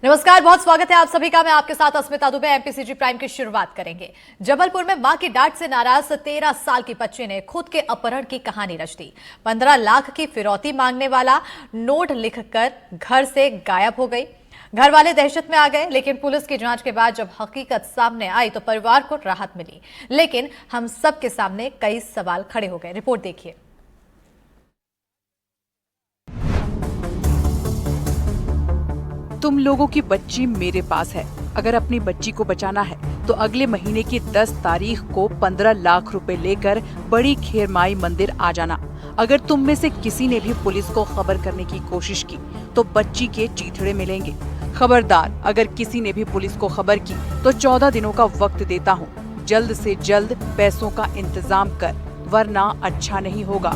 नमस्कार, बहुत स्वागत है आप सभी का। मैं आपके साथ अस्मिता दुबे। एमपीसीजी प्राइम की शुरुआत करेंगे। जबलपुर में मां की डांट से नाराज 13 साल की बच्ची ने खुद के अपहरण की कहानी रच दी। 15 लाख की फिरौती मांगने वाला नोट लिखकर घर से गायब हो गई। घर वाले दहशत में आ गए, लेकिन पुलिस की जांच के बाद जब हकीकत सामने आई तो परिवार को राहत मिली। लेकिन हम सबके सामने कई सवाल खड़े हो गए। रिपोर्ट देखिए। तुम लोगों की बच्ची मेरे पास है। अगर अपनी बच्ची को बचाना है तो अगले महीने की 10 तारीख को 15 लाख रुपए लेकर बड़ी खेरमाई मंदिर आ जाना। अगर तुम में से किसी ने भी पुलिस को खबर करने की कोशिश की तो बच्ची के चीथड़े मिलेंगे। खबरदार, अगर किसी ने भी पुलिस को खबर की तो 14 दिनों का वक्त देता हूँ। जल्द से जल्द पैसों का इंतजाम कर, वरना अच्छा नहीं होगा।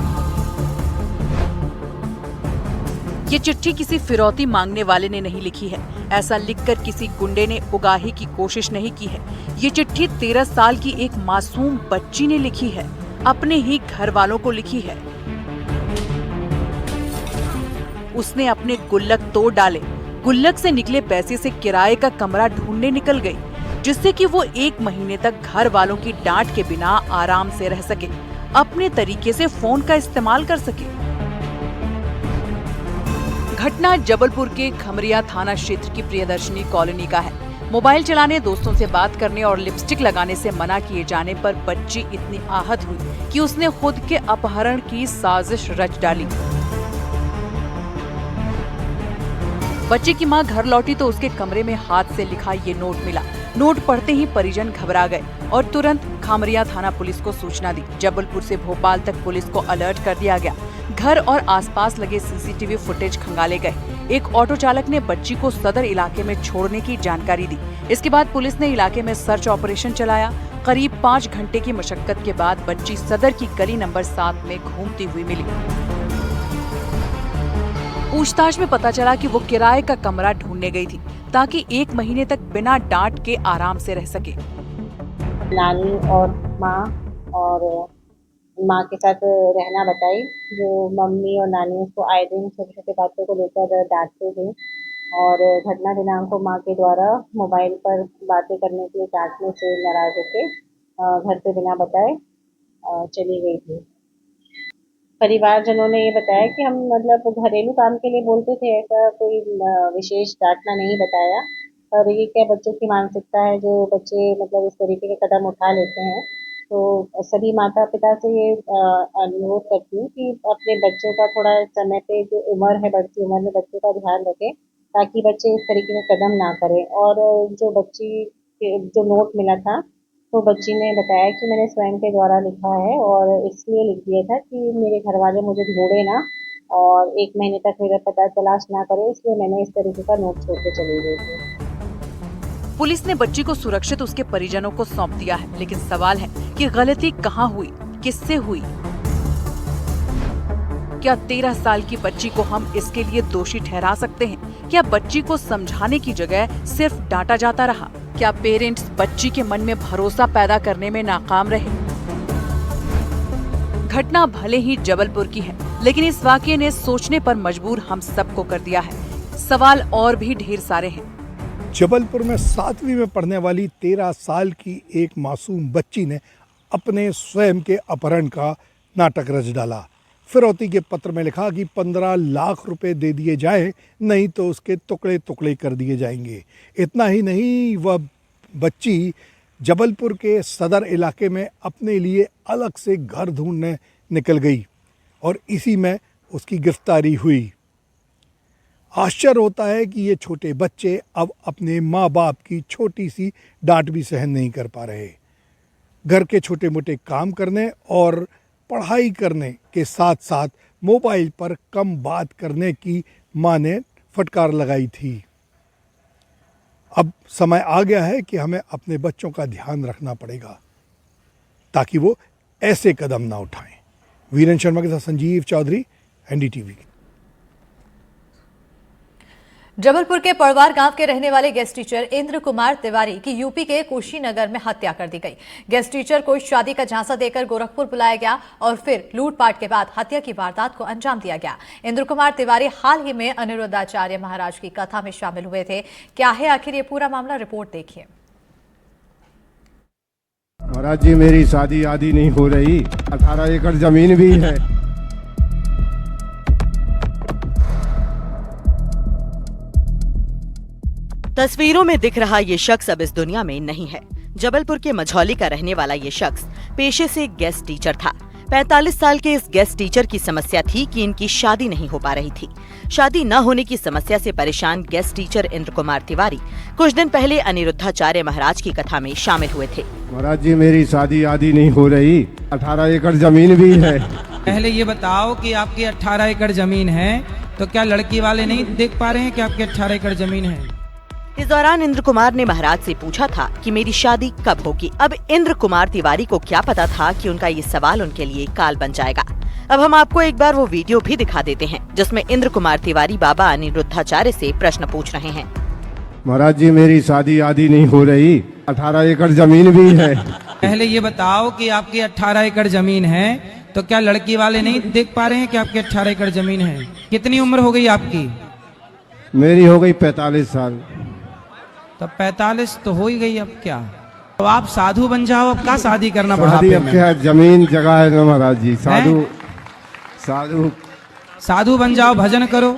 ये चिट्ठी किसी फिरौती मांगने वाले ने नहीं लिखी है। ऐसा लिखकर किसी गुंडे ने उगाही की कोशिश नहीं की है। ये चिट्ठी 13 साल की एक मासूम बच्ची ने लिखी है, अपने ही घर वालों को लिखी है। उसने अपने गुल्लक तोड़ डाले। गुल्लक से निकले पैसे से किराए का कमरा ढूंढने निकल गई, जिससे कि वो 1 महीने तक घर वालों की डांट के बिना आराम से रह सके, अपने तरीके से फोन का इस्तेमाल कर सके। घटना जबलपुर के खमरिया थाना क्षेत्र की प्रियदर्शनी कॉलोनी का है। मोबाइल चलाने, दोस्तों से बात करने और लिपस्टिक लगाने से मना किए जाने पर बच्ची इतनी आहत हुई कि उसने खुद के अपहरण की साजिश रच डाली। बच्चे की मां घर लौटी तो उसके कमरे में हाथ से लिखा ये नोट मिला। नोट पढ़ते ही परिजन घबरा गए और तुरंत खमरिया थाना पुलिस को सूचना दी। जबलपुर से भोपाल तक पुलिस को अलर्ट कर दिया गया। घर और आसपास लगे सीसीटीवी फुटेज खंगाले गए। एक ऑटो चालक ने बच्ची को सदर इलाके में छोड़ने की जानकारी दी। इसके बाद पुलिस ने इलाके में सर्च ऑपरेशन चलाया। करीब 5 घंटे की मशक्कत के बाद बच्ची सदर की गली नंबर 7 में घूमती हुई मिली। पूछताछ में पता चला कि वो किराए का कमरा ढूंढने गई थी ताकि 1 महीने तक बिना डांट के आराम से रह सके। नानी और माँ के साथ रहना बताई। जो मम्मी और नानी उसको आए दिन छोटे छोटे बातों को लेकर डांटते थे और घटना दिनांक को माँ के द्वारा मोबाइल पर बातें करने के लिए डांटने से नाराज होकर घर से बिना बताए चली गई थी। परिवारजनों ने ये बताया कि हम मतलब घरेलू काम के लिए बोलते थे, ऐसा कोई विशेष डांटना नहीं बताया। और ये क्या बच्चों की मानसिकता है, जो बच्चे मतलब इस तरीके के कदम उठा लेते हैं। तो सभी माता पिता से ये अनुरोध करती हूँ कि अपने बच्चों का थोड़ा समय पे जो उम्र है, बढ़ती उम्र में बच्चों का ध्यान रखें ताकि बच्चे इस तरीके के कदम ना करें। और जो बच्ची के जो नोट मिला था तो बच्ची ने बताया कि मैंने स्वयं के द्वारा लिखा है और इसलिए लिख दिया था कि मेरे घर वाले मुझे ढूंढे ना और 1 महीने तक मेरा पता तलाश ना करे, इसलिए मैंने इस तरीके का नोट छोड़ के चली गई थी। पुलिस ने बच्ची को सुरक्षित उसके परिजनों को सौंप दिया है, लेकिन सवाल है कि गलती कहाँ हुई, किससे हुई? क्या 13 साल की बच्ची को हम इसके लिए दोषी ठहरा सकते हैं? क्या बच्ची को समझाने की जगह सिर्फ डांटा जाता रहा? क्या पेरेंट्स बच्ची के मन में भरोसा पैदा करने में नाकाम रहे? घटना भले ही जबलपुर की है, लेकिन इस वाकये ने सोचने पर मजबूर हम सबको कर दिया है। सवाल और भी ढेर सारे हैं। जबलपुर में 7वीं में पढ़ने वाली 13 साल की एक मासूम बच्ची ने अपने स्वयं के अपहरण का नाटक रच डाला। फिरौती के पत्र में लिखा कि 15 लाख रुपए दे दिए जाएं, नहीं तो उसके टुकड़े टुकड़े कर दिए जाएंगे। इतना ही नहीं, वह बच्ची जबलपुर के सदर इलाके में अपने लिए अलग से घर ढूंढने निकल गई और इसी में उसकी गिरफ्तारी हुई। आश्चर्य होता है कि ये छोटे बच्चे अब अपने माँ बाप की छोटी सी डांट भी सहन नहीं कर पा रहे। घर के छोटे मोटे काम करने और पढ़ाई करने के साथ साथ मोबाइल पर कम बात करने की माँ ने फटकार लगाई थी। अब समय आ गया है कि हमें अपने बच्चों का ध्यान रखना पड़ेगा ताकि वो ऐसे कदम ना उठाएं। वीरेंद्र शर्मा के साथ संजीव चौधरी, एनडीटीवी। जबलपुर के पड़वार गांव के रहने वाले गेस्ट टीचर इंद्र कुमार तिवारी की यूपी के कुशीनगर में हत्या कर दी गई। गेस्ट टीचर को शादी का झांसा देकर गोरखपुर बुलाया गया और फिर लूटपाट के बाद हत्या की वारदात को अंजाम दिया गया। इंद्र कुमार तिवारी हाल ही में अनिरुद्धाचार्य महाराज की कथा में शामिल हुए थे। क्या है आखिर ये पूरा मामला, रिपोर्ट देखिए। महाराज जी, मेरी शादी आदि नहीं हो रही, 18 एकड़ जमीन भी है। तस्वीरों में दिख रहा ये शख्स अब इस दुनिया में नहीं है। जबलपुर के मझौली का रहने वाला ये शख्स पेशे से गेस्ट टीचर था। 45 साल के इस गेस्ट टीचर की समस्या थी कि इनकी शादी नहीं हो पा रही थी। शादी न होने की समस्या से परेशान गेस्ट टीचर इंद्र कुमार तिवारी कुछ दिन पहले अनिरुद्धाचार्य महाराज की कथा में शामिल हुए थे। महाराज जी, मेरी शादी आदि नहीं हो रही, 18 एकड़ जमीन भी है। पहले ये बताओ कि आपकी 18 एकड़ जमीन है, तो क्या लड़की वाले नहीं देख पा रहे हैं कि आपकी 18 एकड़ जमीन है? इस दौरान इंद्र कुमार ने महाराज से पूछा था कि मेरी शादी कब होगी। अब इंद्र कुमार तिवारी को क्या पता था कि उनका ये सवाल उनके लिए काल बन जाएगा। अब हम आपको एक बार वो वीडियो भी दिखा देते हैं जिसमें इंद्र कुमार तिवारी बाबा अनिरुद्धाचार्य से प्रश्न पूछ रहे हैं। महाराज जी, मेरी शादी आदि नहीं हो रही, 18 एकड़ जमीन भी है। पहले ये बताओ कि आपकी 18 एकड़ जमीन है, तो क्या लड़की वाले नहीं देख पा रहे हैं कि आपकी 18 एकड़ जमीन है? कितनी उम्र हो गई आपकी? मेरी हो गई 45 साल। तो 45 तो हो ही गई, अब क्या? तो आप साधु बन जाओ, अब क्या शादी करना शादी बुढ़ापे अब में? क्या, जमीन जगह है ना महाराज जी। साधु साधु बन जाओ, भजन करो।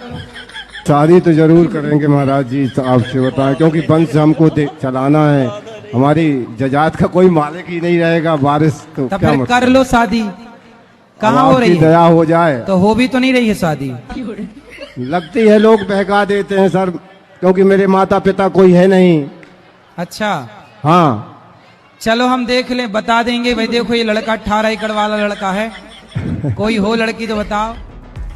शादी तो जरूर करेंगे महाराज जी, तो आपसे बताएं, क्योंकि वंश हमको चलाना है। हमारी जजात का कोई मालिक ही नहीं रहेगा, वारिस तो तब क्या फिर मतलब? कर लो शादी। कहाँ अब हो रही आपकी है? दया हो जाए तो हो भी तो नहीं रही है शादी। लगती है, लोग बहका देते हैं सर, क्योंकि मेरे माता पिता कोई है नहीं। अच्छा, हाँ, चलो हम देख लें, बता देंगे। भाई देखो, ये लड़का 18 एकड़ वाला लड़का है, कोई हो लड़की तो बताओ।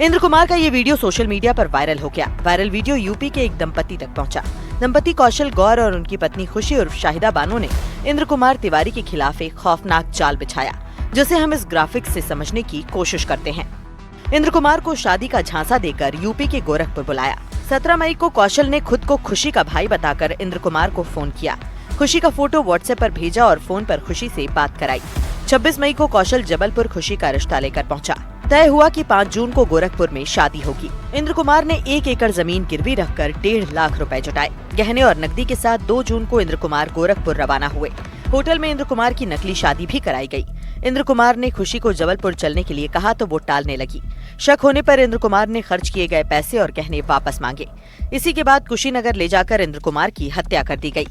इंद्र कुमार का ये वीडियो सोशल मीडिया पर वायरल हो गया। वायरल वीडियो यूपी के एक दंपति तक पहुंचा। दंपति कौशल गौर और उनकी पत्नी खुशी उर्फ शाहिदा बानो ने इंद्र कुमार तिवारी के खिलाफ एक खौफनाक जाल बिछाया, जिसे हम इस ग्राफिक्स से समझने की कोशिश करते हैं। इंद्र कुमार को शादी का झांसा देकर यूपी के गोरखपुर बुलाया। 17 मई को कौशल ने खुद को खुशी का भाई बताकर इंद्र कुमार को फोन किया। खुशी का फोटो व्हाट्सएप पर भेजा और फोन पर खुशी से बात कराई। 26 मई को कौशल जबलपुर खुशी का रिश्ता लेकर पहुंचा। तय हुआ कि 5 जून को गोरखपुर में शादी होगी। इंद्र कुमार ने 1 एकड़ जमीन गिरवी रखकर 1.5 लाख रुपए जुटाए। गहने और नकदी के साथ 2 जून को इंद्र कुमार गोरखपुर रवाना हुए। होटल में इंद्र कुमार की नकली शादी भी कराई गई। इंद्र कुमार ने खुशी को जबलपुर चलने के लिए कहा तो वो टालने लगी। शक होने पर इंद्र कुमार ने खर्च किए गए पैसे और गहने वापस मांगे। इसी के बाद कुशीनगर ले जाकर इंद्र कुमार की हत्या कर दी गई।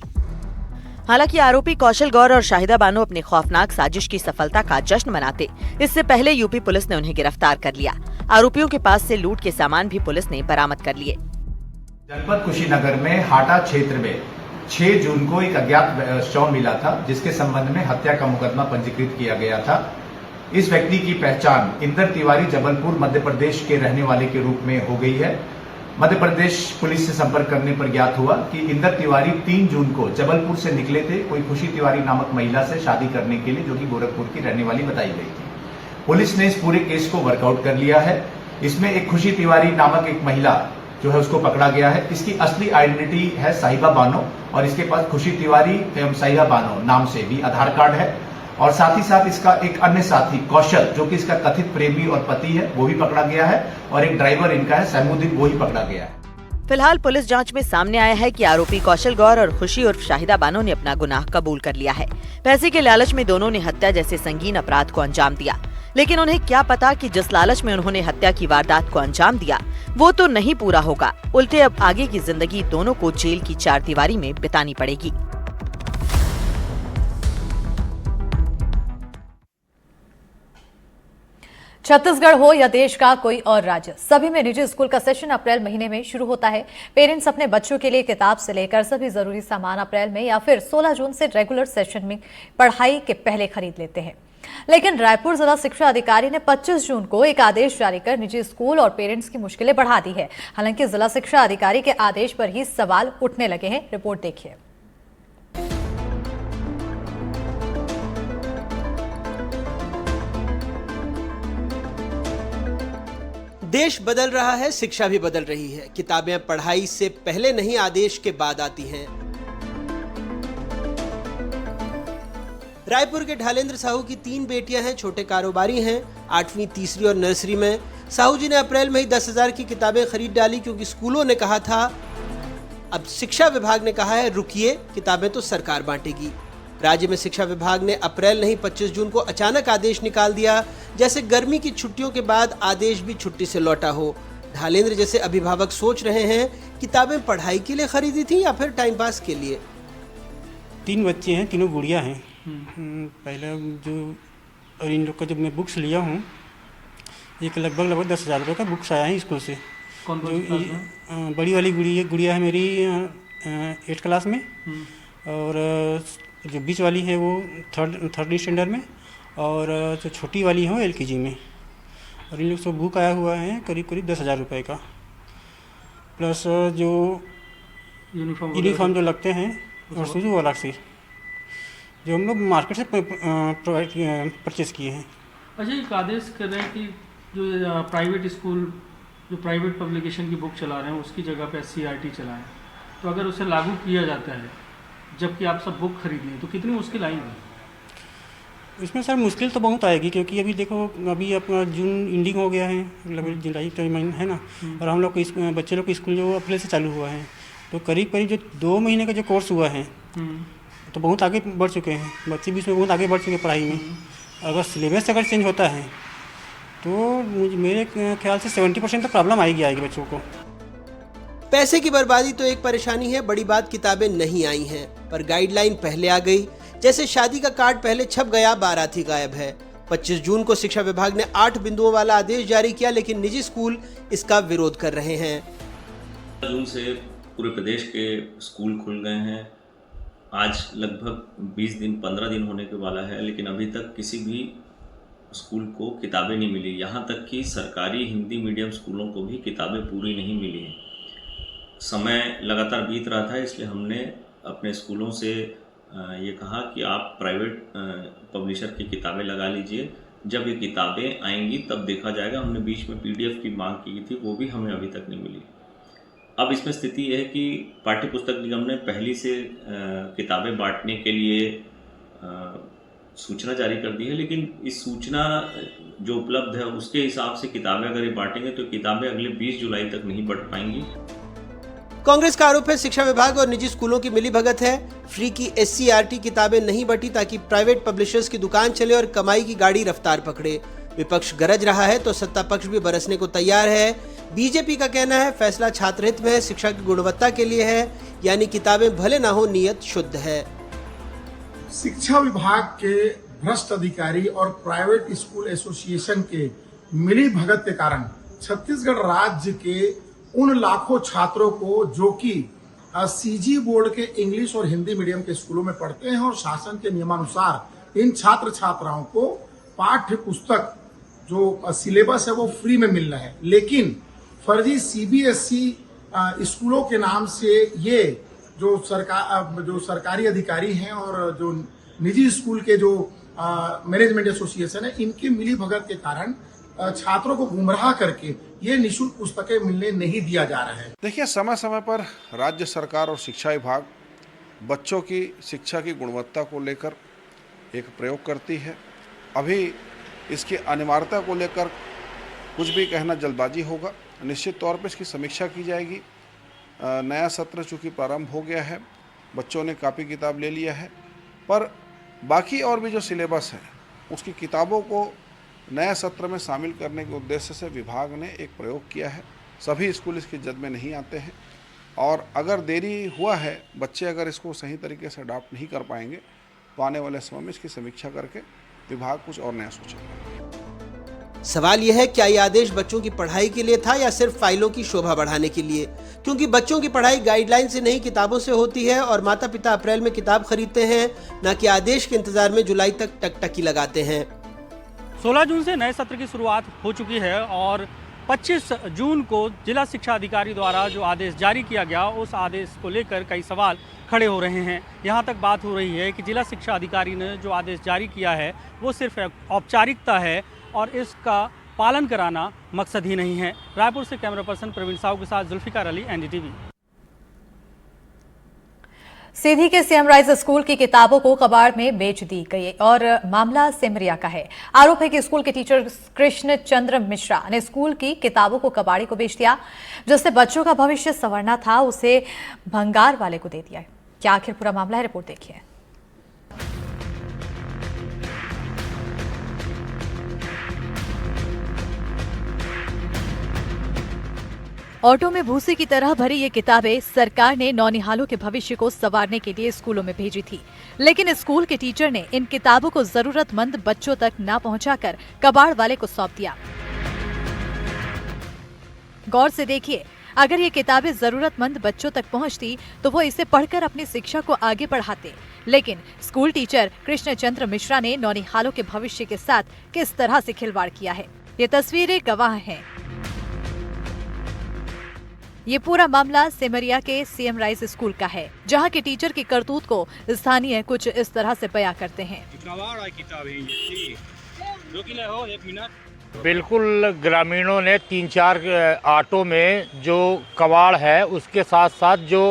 हालांकि आरोपी कौशल गौर और शाहिदा बानो अपनी खौफनाक साजिश की सफलता का जश्न मनाते इससे पहले यूपी पुलिस ने उन्हें गिरफ्तार कर लिया। आरोपियों के पास से लूट के सामान भी पुलिस ने बरामद कर लिए। जनपद कुशीनगर में हाटा क्षेत्र में 6 जून को एक अज्ञात शव मिला था, जिसके संबंध में हत्या का मुकदमा पंजीकृत किया गया था। इस व्यक्ति की पहचान इंद्र तिवारी जबलपुर मध्य प्रदेश के रहने वाले के रूप में हो गई है। मध्य प्रदेश पुलिस से संपर्क करने पर ज्ञात हुआ कि इंद्र तिवारी 3 जून को जबलपुर से निकले थे कोई खुशी तिवारी नामक महिला से शादी करने के लिए, जो कि गोरखपुर की रहने वाली बताई गई थी। पुलिस ने इस पूरे केस को वर्कआउट कर लिया है। इसमें एक खुशी तिवारी नामक एक महिला जो है उसको पकड़ा गया है। इसकी असली आइडेंटिटी है साहिबा बानो और इसके पास खुशी तिवारी एवं साहिबा बानो नाम से भी आधार कार्ड है। और साथ ही साथ इसका एक अन्य साथी कौशल, जो कि इसका कथित प्रेमी और पति है, वो भी पकड़ा गया है। और एक ड्राइवर इनका है सैमुद्दीन, वो ही पकड़ा गया है। फिलहाल पुलिस जांच में सामने आया है कि आरोपी कौशल गौर और खुशी उर्फ शाहिदा बानो ने अपना गुनाह कबूल कर लिया है। पैसे के लालच में दोनों ने हत्या जैसे संगीन अपराध को अंजाम दिया, लेकिन उन्हें क्या पता कि जिस लालच में उन्होंने हत्या की वारदात को अंजाम दिया वो तो नहीं पूरा होगा। उल्टे अब आगे की जिंदगी दोनों को जेल की 4 दीवारी में बितानी पड़ेगी। छत्तीसगढ़ हो या देश का कोई और राज्य, सभी में निजी स्कूल का सेशन अप्रैल महीने में शुरू होता है। पेरेंट्स अपने बच्चों के लिए किताब से लेकर सभी जरूरी सामान अप्रैल में या फिर 16 जून से रेगुलर सेशन में पढ़ाई के पहले खरीद लेते हैं। लेकिन रायपुर जिला शिक्षा अधिकारी ने 25 जून को एक आदेश जारी कर निजी स्कूल और पेरेंट्स की मुश्किलें बढ़ा दी है। हालांकि जिला शिक्षा अधिकारी के आदेश पर ही सवाल उठने लगे हैं। रिपोर्ट देखिए। देश बदल रहा है, शिक्षा भी बदल रही है। किताबें पढ़ाई से पहले नहीं, आदेश के बाद आती हैं। रायपुर के ढालेंद्र साहू की 3 बेटियां हैं, छोटे कारोबारी हैं, 8वीं, तीसरी और नर्सरी में। साहू जी ने अप्रैल में ही 10,000 की किताबें खरीद डाली, क्योंकि स्कूलों ने कहा था। अब शिक्षा विभाग ने कहा है रुकिए, किताबें तो सरकार बांटेगी। राज्य में शिक्षा विभाग ने अप्रैल नहीं 25 जून को अचानक आदेश निकाल दिया, जैसे गर्मी की छुट्टियों के बाद आदेश भी छुट्टी से लौटा हो। ढालेंद्र जैसे अभिभावक सोच रहे हैं, किताबें पढ़ाई के लिए खरीदी थी या फिर टाइम पास के लिए। 3 बच्चे हैं, तीनों गुड़िया हैं। पहले जो और इन लोग का जब मैं बुक्स लिया हूँ, एक लगभग 10,000 रुपये का बुक्स आया है स्कूल से। कौन जो बड़ी वाली गुड़िया है मेरी 8th क्लास में, और जो बीच वाली है वो थर्ड स्टैंडर्ड में, और जो छोटी वाली है वो LKG में। और इन लोग सब बुक आया हुआ है करीब 10,000 रुपये का, प्लस जो यूनिफॉर्म जो लगते हैं और शूज़ वो अलग से, जो हम लोग मार्केट से परचेज़ किए हैं। अच्छा, एक आदेश कर रहे हैं कि जो प्राइवेट स्कूल, जो प्राइवेट पब्लिकेशन की बुक चला रहे हैं, उसकी जगह पे SCERT चलाएं, तो अगर उसे लागू किया जाता है जबकि आप सब बुक खरीदें, तो कितनी मुश्किल आएगी? इसमें सर मुश्किल तो बहुत आएगी, क्योंकि अभी देखो, अभी अपना जून एंडिंग हो गया है, मतलब जुलाई का महीना है ना, और हम लोग को बच्चे लोग को स्कूल जो अप्रैल से चालू हुआ है, तो करीब जो 2 महीने का जो कोर्स हुआ है तो बहुत आगे बढ़ चुके हैं बच्चे भी, इसमें बहुत आगे बढ़ चुके हैं पढ़ाई में। अगर सिलेबस अगर चेंज होता है तो मेरे ख्याल से 70% तो प्रॉब्लम आएगी बच्चों को। पैसे की बर्बादी तो एक परेशानी है, बड़ी बात किताबें नहीं आई हैं, पर गाइडलाइन पहले आ गई। जैसे शादी का कार्ड पहले छप गया, बारात ही गायब है। 25 जून को शिक्षा विभाग ने 8 बिंदुओं वाला आदेश जारी किया, लेकिन निजी स्कूल इसका विरोध कर रहे हैं। जून से पूरे प्रदेश के स्कूल खुल गए हैं। आज लगभग 20 दिन 15 दिन होने के वाला है, लेकिन अभी तक किसी भी स्कूल को किताबें नहीं मिली। यहाँ तक कि सरकारी हिंदी मीडियम स्कूलों को भी किताबें पूरी नहीं मिली हैं। समय लगातार बीत रहा था, इसलिए हमने अपने स्कूलों से ये कहा कि आप प्राइवेट पब्लिशर की किताबें लगा लीजिए, जब ये किताबें आएंगी तब देखा जाएगा। हमने बीच में PDF की मांग की थी, वो भी हमें अभी तक नहीं मिली। अब इसमें स्थिति यह है कि पाठ्य पुस्तक निगम ने पहली से किताबें बांटने के लिए सूचना जारी कर दी है, लेकिन इस सूचना जो उपलब्ध है उसके हिसाब से किताबें अगर ये बांटेंगे तो किताबें अगले 20 जुलाई तक नहीं बढ़ पाएंगी। कांग्रेस का आरोप है शिक्षा विभाग और निजी स्कूलों की मिलीभगत है। फ्री की SCERT किताबें नहीं बटी ताकि प्राइवेट पब्लिशर्स की दुकान चले और कमाई की गाड़ी रफ्तार पकड़े। विपक्ष गरज रहा है तो सत्ता पक्ष भी बरसने को तैयार है। बीजेपी का कहना है फैसला छात्र हित में है, शिक्षा की गुणवत्ता के लिए है, यानी किताबें भले ना हो, नियत शुद्ध है। शिक्षा विभाग के भ्रष्ट अधिकारी और प्राइवेट स्कूल एसोसिएशन के मिली भगत के कारण छत्तीसगढ़ राज्य के उन लाखों छात्रों को जो कि CG बोर्ड के इंग्लिश और हिंदी मीडियम के स्कूलों में पढ़ते हैं और शासन के नियमानुसार इन छात्र छात्राओं को पाठ्य पुस्तक जो सिलेबस है वो फ्री में मिल रहा है, लेकिन फर्जी CBSE स्कूलों के नाम से ये जो सरकारी अधिकारी हैं और जो निजी स्कूल के जो मैनेजमेंट एसोसिएशन है, इनकी मिली भगत के कारण छात्रों को गुमराह करके ये निःशुल्क पुस्तकें मिलने नहीं दिया जा रहा है। देखिए, समय समय पर राज्य सरकार और शिक्षा विभाग बच्चों की शिक्षा की गुणवत्ता को लेकर एक प्रयोग करती है। अभी इसकी अनिवार्यता को लेकर कुछ भी कहना जल्दबाजी होगा। निश्चित तौर पर इसकी समीक्षा की जाएगी। नया सत्र चूँकि प्रारंभ हो गया है, बच्चों ने कापी किताब ले लिया है, पर बाकी और भी जो सिलेबस है उसकी किताबों को नया सत्र में शामिल करने के उद्देश्य से विभाग ने एक प्रयोग किया है। सभी स्कूल इसकी जद में नहीं आते हैं और अगर देरी हुआ है, बच्चे अगर इसको सही तरीके से अडॉप्ट नहीं कर पाएंगे तो आने वाले समय में इसकी समीक्षा करके विभाग कुछ और नया सोचेगा। सवाल यह है, क्या यह आदेश बच्चों की पढ़ाई के लिए था या सिर्फ फाइलों की शोभा बढ़ाने के लिए? क्योंकि बच्चों की पढ़ाई गाइडलाइन से नहीं किताबों से होती है और माता पिता अप्रैल में किताब खरीदते हैं, न कि आदेश के इंतजार में जुलाई तक टकटकी लगाते हैं। 16 जून से नए सत्र की शुरुआत हो चुकी है और 25 जून को जिला शिक्षा अधिकारी द्वारा जो आदेश जारी किया गया, उस आदेश को लेकर कई सवाल खड़े हो रहे हैं। यहाँ तक बात हो रही है कि जिला शिक्षा अधिकारी ने जो आदेश जारी किया है वो सिर्फ औपचारिकता है और इसका पालन कराना मकसद ही नहीं है। रायपुर से कैमरा पर्सन प्रवीण साहू के साथ जुल्फिकार अली, एनडीटीवी। सीधी के सीएम राइज स्कूल की किताबों को कबाड़ में बेच दी गई और मामला सिमरिया का है। आरोप है कि स्कूल के टीचर कृष्ण चंद्र मिश्रा ने स्कूल की किताबों को कबाड़ी को बेच दिया, जिससे बच्चों का भविष्य संवरना था उसे भंगार वाले को दे दिया। क्या आखिर पूरा मामला है, रिपोर्ट देखिए। ऑटो में भूसे की तरह भरी ये किताबें सरकार ने नौनिहालों के भविष्य को संवारने के लिए स्कूलों में भेजी थी, लेकिन स्कूल के टीचर ने इन किताबों को जरूरतमंद बच्चों तक न पहुंचाकर कबाड़ वाले को सौंप दिया। गौर से देखिए, अगर ये किताबें जरूरतमंद बच्चों तक पहुंचती तो वो इसे पढ़कर अपनी शिक्षा को आगे बढ़ाते, लेकिन स्कूल टीचर कृष्ण चंद्र मिश्रा ने नौनिहालों के भविष्य के साथ किस तरह से खिलवाड़ किया है, ये तस्वीरें गवाह हैं। ये पूरा मामला सिमरिया के सीएम राइज स्कूल का है, जहां के टीचर की करतूत को स्थानीय कुछ इस तरह से बयां करते हैं। बिल्कुल, ग्रामीणों ने 3-4 ऑटो में जो कबाड़ है उसके साथ साथ जो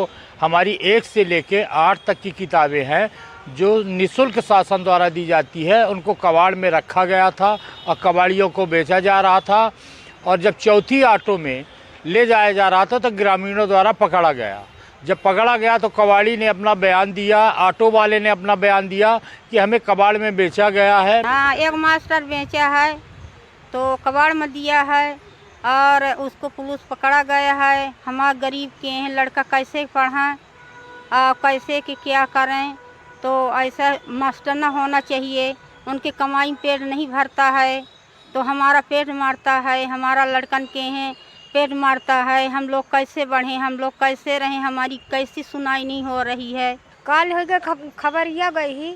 हमारी 1 से लेके 8 तक की किताबें हैं जो निःशुल्क शासन द्वारा दी जाती है, उनको कबाड़ में रखा गया था और कबाड़ियों को बेचा जा रहा था। और जब चौथी ऑटो में ले जाया जा रहा था तो ग्रामीणों द्वारा पकड़ा गया। जब पकड़ा गया तो कबाड़ी ने अपना बयान दिया, ऑटो वाले ने अपना बयान दिया कि हमें कबाड़ में बेचा गया है। हाँ, एक मास्टर बेचा है तो कबाड़ में दिया है और उसको पुलिस पकड़ा गया है। हमारे गरीब के हैं, लड़का कैसे पढ़ाएं और कैसे कि क्या करें, तो ऐसा मास्टर न होना चाहिए। उनके कमाई पेट नहीं भरता है तो हमारा पेट मारता है, हमारा लड़कन के हैं पेट मारता है। हम लोग कैसे बढ़ें, हम लोग कैसे रहें, हमारी कैसी सुनाई नहीं हो रही है। कल हो गए खबरिया गई ही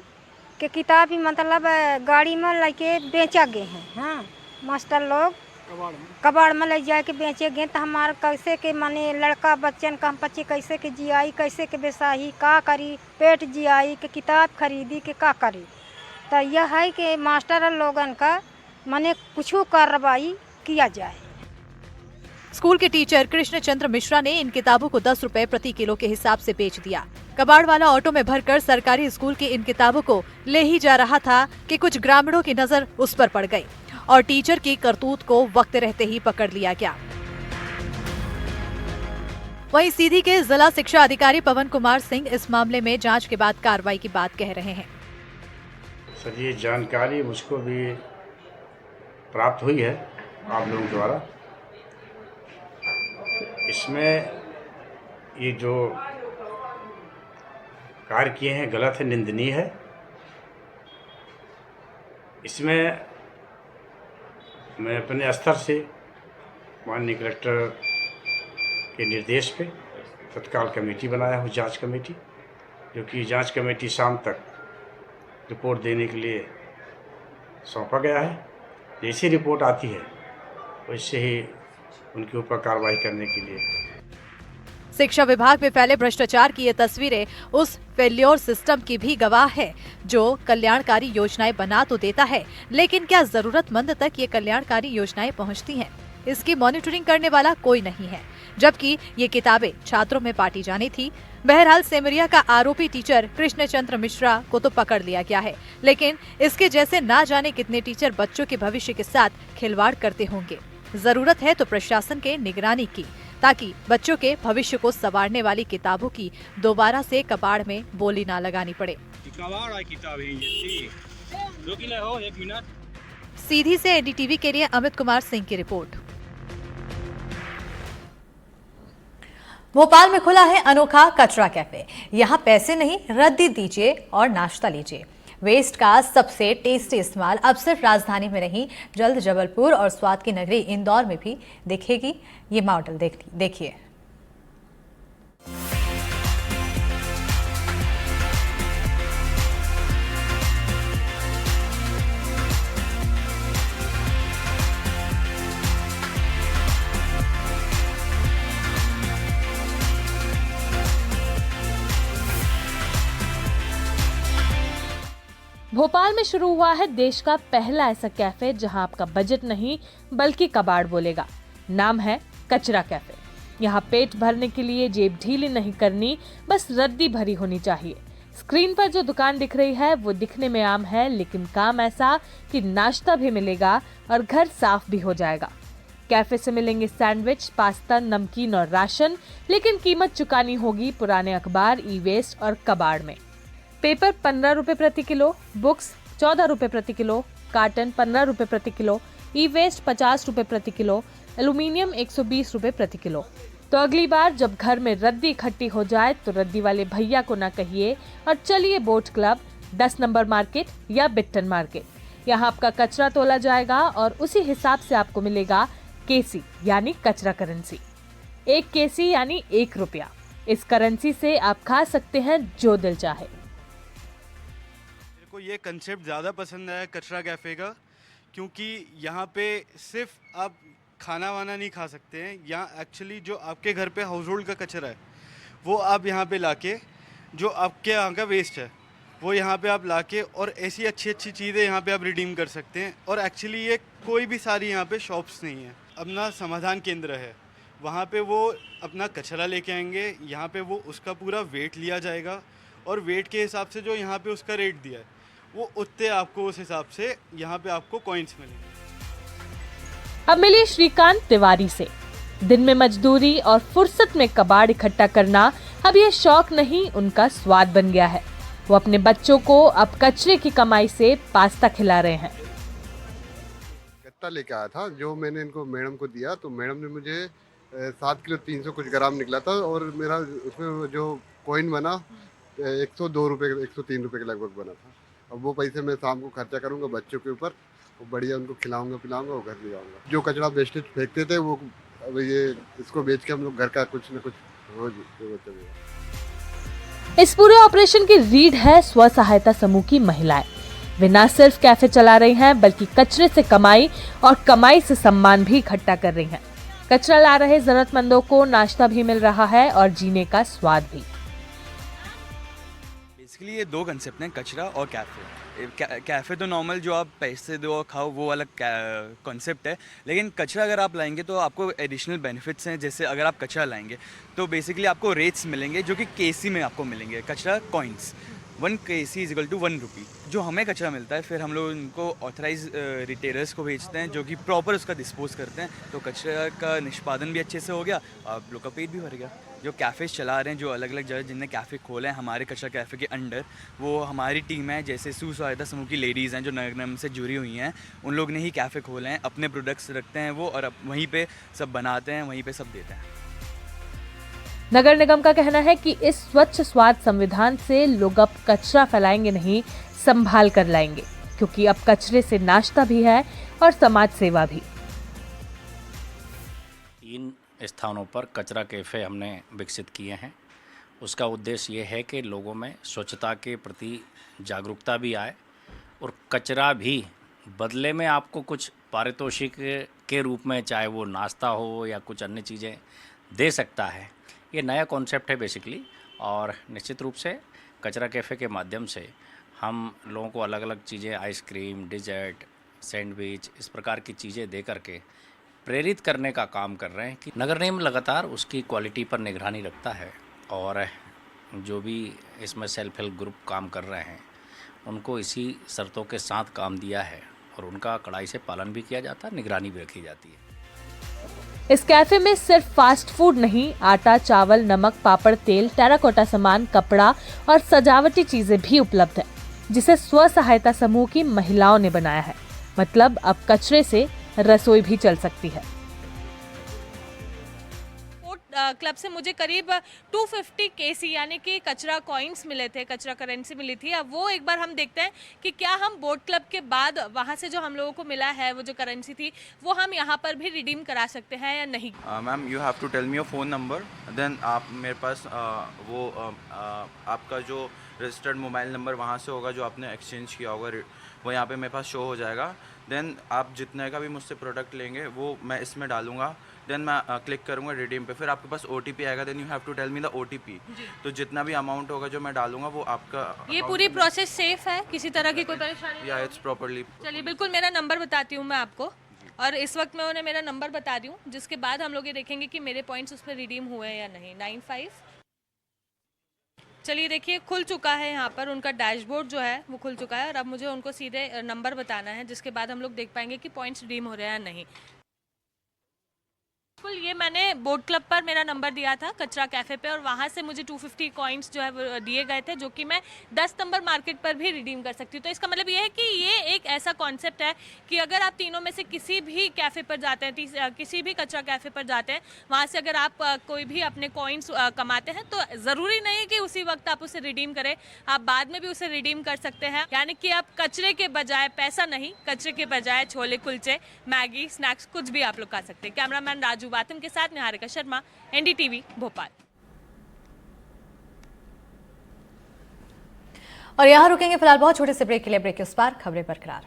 कि किताब ही मतलब गाड़ी में लेके बेचा गए हैं। हाँ, मास्टर लोग कबाड़ में ले जाए के बेचे गए तो हमारा कैसे के माने लड़का बच्चन का बच्चे कैसे के जियाई, कैसे के बेसाही, का करी, पेट जियाई के किताब खरीदी के का करी। तो यह है कि मास्टर लोगन का माने कुछ कार्रवाई किया जाए। स्कूल के टीचर कृष्ण चंद्र मिश्रा ने इन किताबों को 10 रुपए प्रति किलो के हिसाब से बेच दिया। कबाड़ वाला ऑटो में भरकर सरकारी स्कूल की इन किताबों को ले ही जा रहा था कि कुछ ग्रामीणों की नजर उस पर पड़ गई और टीचर की करतूत को वक्त रहते ही पकड़ लिया गया। वहीं सीधी के जिला शिक्षा अधिकारी पवन कुमार सिंह इस मामले में जांच के बाद कार्रवाई की बात कह रहे हैं। सर, ये जानकारी मुझको भी प्राप्त हुई है आप लोगों द्वारा। इसमें ये जो कार्य किए हैं गलत है, निंदनीय है। इसमें मैं अपने स्तर से माननीय कलेक्टर के निर्देश पे तत्काल कमेटी बनाया हूँ, जांच कमेटी, जो कि जांच कमेटी शाम तक रिपोर्ट देने के लिए सौंपा गया है। जैसी रिपोर्ट आती है वैसे ही उनके ऊपर कार्रवाई करने के लिए। शिक्षा विभाग में फैले भ्रष्टाचार की ये तस्वीरें उस फेल्योर सिस्टम की भी गवाह है जो कल्याणकारी योजनाएं बना तो देता है, लेकिन क्या जरूरतमंद तक ये कल्याणकारी योजनाएं पहुंचती हैं? इसकी मॉनिटरिंग करने वाला कोई नहीं है, जबकि ये किताबें छात्रों में बांटी जानी थी। बहरहाल सिमरिया का आरोपी टीचर कृष्ण चंद्र मिश्रा को तो पकड़ लिया गया है, लेकिन इसके जैसे ना जाने कितने टीचर बच्चों के भविष्य के साथ खिलवाड़ करते होंगे। जरूरत है तो प्रशासन के निगरानी की, ताकि बच्चों के भविष्य को संवारने वाली किताबों की दोबारा से कबाड़ में बोली ना लगानी पड़े। सीधी से एनडीटीवी के लिए अमित कुमार सिंह की रिपोर्ट। भोपाल में खुला है अनोखा कचरा कैफे। यहाँ पैसे नहीं, रद्दी दीजिए और नाश्ता लीजिए। वेस्ट का सबसे टेस्टी इस्तेमाल अब सिर्फ राजधानी में नहीं, जल्द जबलपुर और स्वाद की नगरी इंदौर में भी दिखेगी। ये मॉडल देखिए। भोपाल में शुरू हुआ है देश का पहला ऐसा कैफे जहां आपका बजट नहीं बल्कि कबाड़ बोलेगा। नाम है कचरा कैफे। यहाँ पेट भरने के लिए जेब ढीली नहीं करनी, बस रद्दी भरी होनी चाहिए। स्क्रीन पर जो दुकान दिख रही है वो दिखने में आम है, लेकिन काम ऐसा कि नाश्ता भी मिलेगा और घर साफ भी हो जाएगा। कैफे से मिलेंगे सैंडविच, पास्ता, नमकीन और राशन, लेकिन कीमत चुकानी होगी पुराने अखबार, ई वेस्ट और कबाड़ में। पेपर 15 रुपए प्रति किलो, बुक्स 14 रुपए प्रति किलो, कार्टन 15 रुपए प्रति किलो, ई वेस्ट 50 रुपए प्रति किलो, एल्यूमिनियम 120 रुपए प्रति किलो। तो अगली बार जब घर में रद्दी इकट्ठी हो जाए तो रद्दी वाले भैया को ना कहिए और चलिए बोट क्लब, 10 नंबर मार्केट या बिट्टन मार्केट। यहाँ आपका कचरा तोला जाएगा और उसी हिसाब से आपको मिलेगा केसी यानी कचरा करेंसी। 1 केसी यानी 1 रुपया। इस करेंसी से आप खा सकते हैं जो दिल चाहे। मेरे को ये कंसेप्ट ज़्यादा पसंद है कचरा कैफ़े का, क्योंकि यहाँ पे सिर्फ आप खाना वाना नहीं खा सकते हैं। यहाँ एक्चुअली जो आपके घर पे हाउस होल्ड का कचरा है वो आप यहाँ पे लाके, जो आपके यहाँ का वेस्ट है वो यहाँ पे आप लाके और ऐसी अच्छी अच्छी चीज़ें यहाँ पे आप रिडीम कर सकते हैं। और एक्चुअली ये कोई भी सारी यहाँ पे शॉप्स नहीं है, अपना समाधान केंद्र है। वहाँ पे वो अपना कचरा लेके आएंगे, यहाँ पे वो उसका पूरा वेट लिया जाएगा और वेट के हिसाब से जो यहाँ पे उसका रेट दिया है वो उतने आपको उस हिसाब से यहाँ पे आपको कॉइन्स मिलेंगे। अब मिलिए श्रीकांत तिवारी से। दिन में मजदूरी और फुर्सत में कबाड़ इकट्ठा करना अब ये शौक नहीं, उनका स्वाद बन गया है। वो अपने बच्चों को अब कचरे की कमाई से पास्ता खिला रहे हैं। गत्ता लेके आया था जो मैंने इनको मैडम को दिया, तो मैडम ने मुझे 7 किलो 300 कुछ ग्राम निकला था और मेरा उसमें जो कॉइन बना 102 रुपये 103 रुपये के लगभग बना था। अब वो पैसे मैं शाम को खर्चा करूँगा बच्चों के ऊपर, वो बढ़िया उनको खिलाऊंगा पिलाऊंगा और घर ले जाऊंगा। जो कचरा वेस्टेज फेंकते थे वो अब ये इसको बेच के हम लोग घर का कुछ न कुछ रोज बचेगा। इस पूरे ऑपरेशन की रीढ़ है स्व सहायता समूह की महिलाएं। वे न सिर्फ कैफे चला रही हैं बल्कि कचरे से कमाई और कमाई से सम्मान भी इकट्ठा कर रही हैं। कचरा ला रहे जरूरतमंदों को नाश्ता भी मिल रहा है और जीने का स्वाद भी। बेसिकली ये 2 कंसेप्ट हैं, कचरा और कैफ़े। कैफ़े तो नॉर्मल जो आप पैसे दो और खाओ वो अलग कॉन्सेप्ट है, लेकिन कचरा अगर आप लाएंगे तो आपको एडिशनल बेनिफिट्स हैं। जैसे अगर आप कचरा लाएंगे तो बेसिकली आपको रेट्स मिलेंगे जो कि केसी में आपको मिलेंगे, कचरा coins. 1 KC is equal to 1 rupee. जो हमें कचरा मिलता है फिर हम लोग उनको ऑथराइज रिटेलर्स को भेजते हैं जो कि प्रॉपर उसका डिस्पोज करते हैं, तो कचरा का निष्पादन भी अच्छे से हो गया, आप लोग का पेट भी भर गया। जो कैफ़ेज़ चला रहे हैं, जो अलग अलग जगह जिनने कैफ़े खोले हैं हमारे कचरा कैफ़े के अंडर, वो हमारी टीम है। जैसे स्व सहायता समूह की लेडीज़ हैं जो नगर निगम से जुड़ी हुई हैं, उन लोग ने ही कैफ़े खोले हैं। अपने प्रोडक्ट्स रखते हैं वो और वहीं पे सब बनाते हैं, वहीं पे सब देते हैं। नगर निगम का कहना है कि इस स्वच्छ स्वाद संविधान से लोग अब कचरा फैलाएंगे नहीं, संभाल कर लाएंगे, क्योंकि अब कचरे से नाश्ता भी है और समाज सेवा भी। 3 स्थानों पर कचरा कैफ़े हमने विकसित किए हैं। उसका उद्देश्य ये है कि लोगों में स्वच्छता के प्रति जागरूकता भी आए और कचरा भी बदले में आपको कुछ पारितोषिक के रूप में, चाहे वो नाश्ता हो या कुछ अन्य चीज़ें, दे सकता है। ये नया कॉन्सेप्ट है बेसिकली, और निश्चित रूप से कचरा कैफ़े के माध्यम से हम लोगों को अलग अलग चीज़ें, आइसक्रीम, डिजर्ट, सैंडविच, इस प्रकार की चीज़ें दे करके प्रेरित करने का काम कर रहे हैं कि नगर निगम लगातार उसकी क्वालिटी पर निगरानी रखता है और जो भी इसमें सेल्फ हेल्प ग्रुप काम कर रहे हैं उनको इसी शर्तों के साथ काम दिया है और उनका कड़ाई से पालन भी किया जाता है, निगरानी भी रखी जाती है। इस कैफे में सिर्फ फास्ट फूड नहीं, आटा, चावल, नमक, पापड़, तेल, टेराकोटा सामान, कपड़ा और सजावटी चीजें भी उपलब्ध है, जिसे स्व सहायता समूह की महिलाओं ने बनाया है। मतलब अब कचरे से रसोई भी चल सकती है। क्लब से मुझे करीब 250 केसी यानी कि कचरा कॉइन्स मिले थे, कचरा करेंसी मिली थी। अब वो एक बार हम देखते हैं कि क्या हम बोट क्लब के बाद वहाँ से जो हम लोगों को मिला है वो जो करेंसी थी वो हम यहाँ पर भी रिडीम करा सकते हैं या नहीं। Ma'am you have to tell me your phone number, then आप मेरे पास आपका जो रजिस्टर्ड मोबाइल नंबर वहाँ से होगा जो आपने एक्सचेंज किया होगा, वो यहाँ पे मेरे पास शो हो जाएगा। देन आप जितने का भी मुझसे प्रोडक्ट लेंगे वो मैं इसमें डालूँगा। देन मैं क्लिक करूँगा रिडीम पे, फिर आपके पास OTP आएगा, then you have to tell me the OTP। तो जितना भी अमाउंट होगा जो मैं डालूंगा वो आपका ये पूरी प्रोसेस सेफ है, किसी तरह की कोई परेशानी? या इट्स प्रॉपर्ली। चलिए बिल्कुल, मेरा नंबर बताती हूँ मैं आपको, और इस वक्त मैं उन्हें मेरा नंबर बता दी हूँ, जिसके बाद हम लोग ये देखेंगे कि मेरे पॉइंट्स उस पर रिडीम हुए हैं या नहीं। 95। चलिए देखिए, खुल चुका है यहाँ पर उनका डैशबोर्ड जो है वो खुल चुका है, और अब मुझे उनको सीधे नंबर बताना है, जिसके बाद हम लोग देख पाएंगे कि पॉइंट्स रिडीम हो रहे हैं या नहीं। बिल्कुल, ये मैंने बोट क्लब पर मेरा नंबर दिया था कचरा कैफ़े पे, और वहाँ से मुझे 250 कॉइन्स जो है वो दिए गए थे, जो कि मैं 10 नंबर मार्केट पर भी रिडीम कर सकती हूँ। तो इसका मतलब ये है कि ये एक ऐसा कॉन्सेप्ट है कि अगर आप तीनों में से किसी भी कैफ़े पर जाते हैं, किसी भी कचरा कैफ़े पर जाते हैं, वहाँ से अगर आप कोई भी अपने कॉइन्स कमाते हैं, तो ज़रूरी नहीं कि उसी वक्त आप उसे रिडीम करें, आप बाद में भी उसे रिडीम कर सकते हैं। यानी कि आप कचरे के बजाय, पैसा नहीं, कचरे के बजाय छोले कुलचे, मैगी, स्नैक्स कुछ भी आप लोग खा सकते हैं। कैमरामैन राजू बातिम के साथ निहारिका शर्मा, NDTV भोपाल। और यहाँ रुकेंगे फिलहाल बहुत छोटे से ब्रेक के लिए। ब्रेक के उस पार खबरें बरकरार।